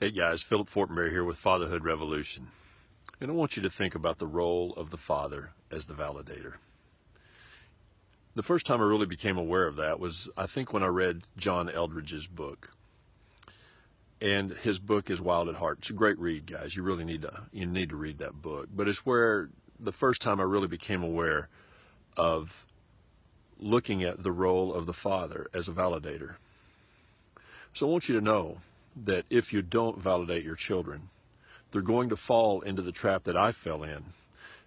Hey guys, Philip Fortenberry here with Fatherhood Revolution. And I want you to think about the role of the father as the validator. The first time I really became aware of that was, I think, when I read John Eldredge's book. And his book is Wild at Heart. It's a great read, guys. You really need to read that book. But it's where the first time I really became aware of looking at the role of the father as a validator. So I want you to know that if you don't validate your children, they're going to fall into the trap that I fell in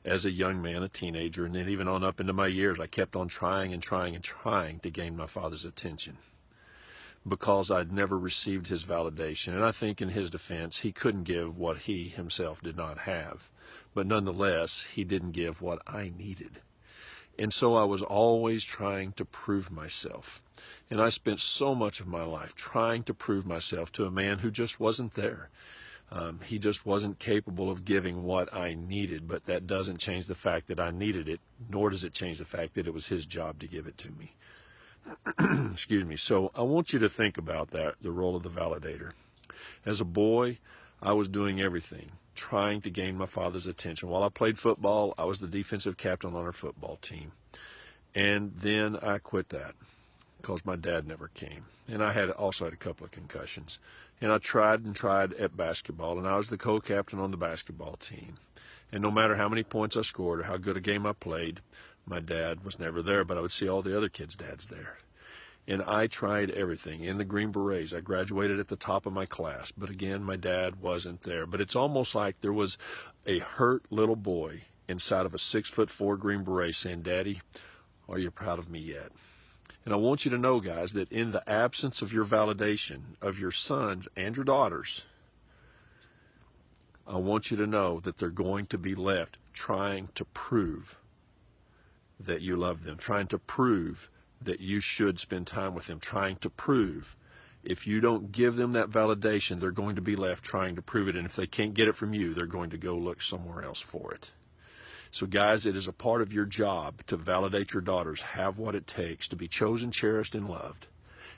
as a young man, a teenager, and then even on up into my years. I kept on trying to gain my father's attention because I'd never received his validation. And I think in his defense, he couldn't give what he himself did not have. But nonetheless, he didn't give what I needed. And so I was always trying to prove myself. And I spent so much of my life trying to prove myself to a man who just wasn't there. He just wasn't capable of giving what I needed, but that doesn't change the fact that I needed it, nor does it change the fact that it was his job to give it to me. Excuse me. So I want you to think about that, the role of the validator. As a boy, I was doing everything, trying to gain my father's attention. While I played football, I was the defensive captain on our football team. And then I quit that because my dad never came. And I also had a couple of concussions. And I tried at basketball, and I was the co-captain on the basketball team. And no matter how many points I scored or how good a game I played, my dad was never there, but I would see all the other kids' dads there. And I tried everything. In the Green Berets, I graduated at the top of my class, but again, my dad wasn't there. But it's almost like there was a hurt little boy inside of a 6'4" Green Beret saying, "Daddy, are you proud of me yet?" And I want you to know, guys, that in the absence of your validation of your sons and your daughters, I want you to know that they're going to be left trying to prove that you love them, trying to prove that you should spend time with them, trying to prove. If you don't give them that validation, they're going to be left trying to prove it. And if they can't get it from you, they're going to go look somewhere else for it. So guys, it is a part of your job to validate your daughters, have what it takes to be chosen, cherished, and loved,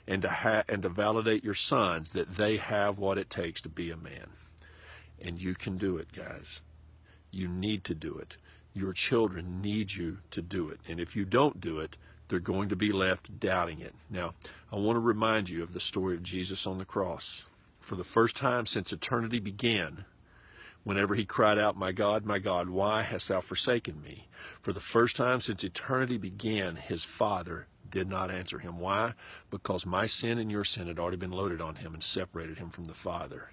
and to validate your sons that they have what it takes to be a man. And you can do it, guys. You need to do it. Your children need you to do it. And if you don't do it, they're going to be left doubting it. Now, I want to remind you of the story of Jesus on the cross. For the first time since eternity began, whenever he cried out, my God, why hast thou forsaken me?" For the first time since eternity began, his Father did not answer him. Why? Because my sin and your sin had already been loaded on him and separated him from the Father.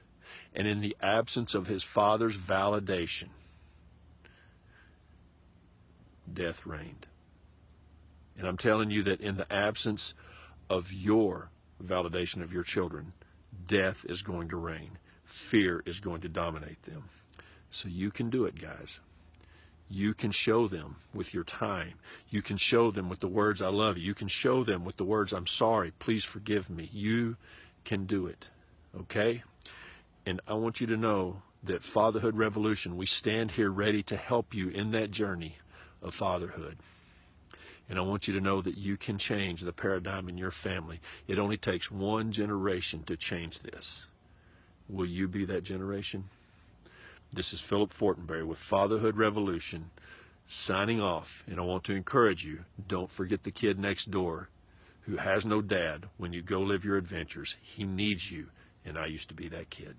And in the absence of his Father's validation, death reigned. And I'm telling you that in the absence of your validation of your children, death is going to reign. Fear is going to dominate them. So you can do it, guys. You can show them with your time. You can show them with the words, "I love you." You can show them with the words, "I'm sorry, please forgive me." You can do it, okay? And I want you to know that Fatherhood Revolution, we stand here ready to help you in that journey of fatherhood. And I want you to know that you can change the paradigm in your family. It only takes one generation to change this. Will you be that generation? This is Philip Fortenberry with Fatherhood Revolution signing off. And I want to encourage you, don't forget the kid next door who has no dad when you go live your adventures. He needs you, and I used to be that kid.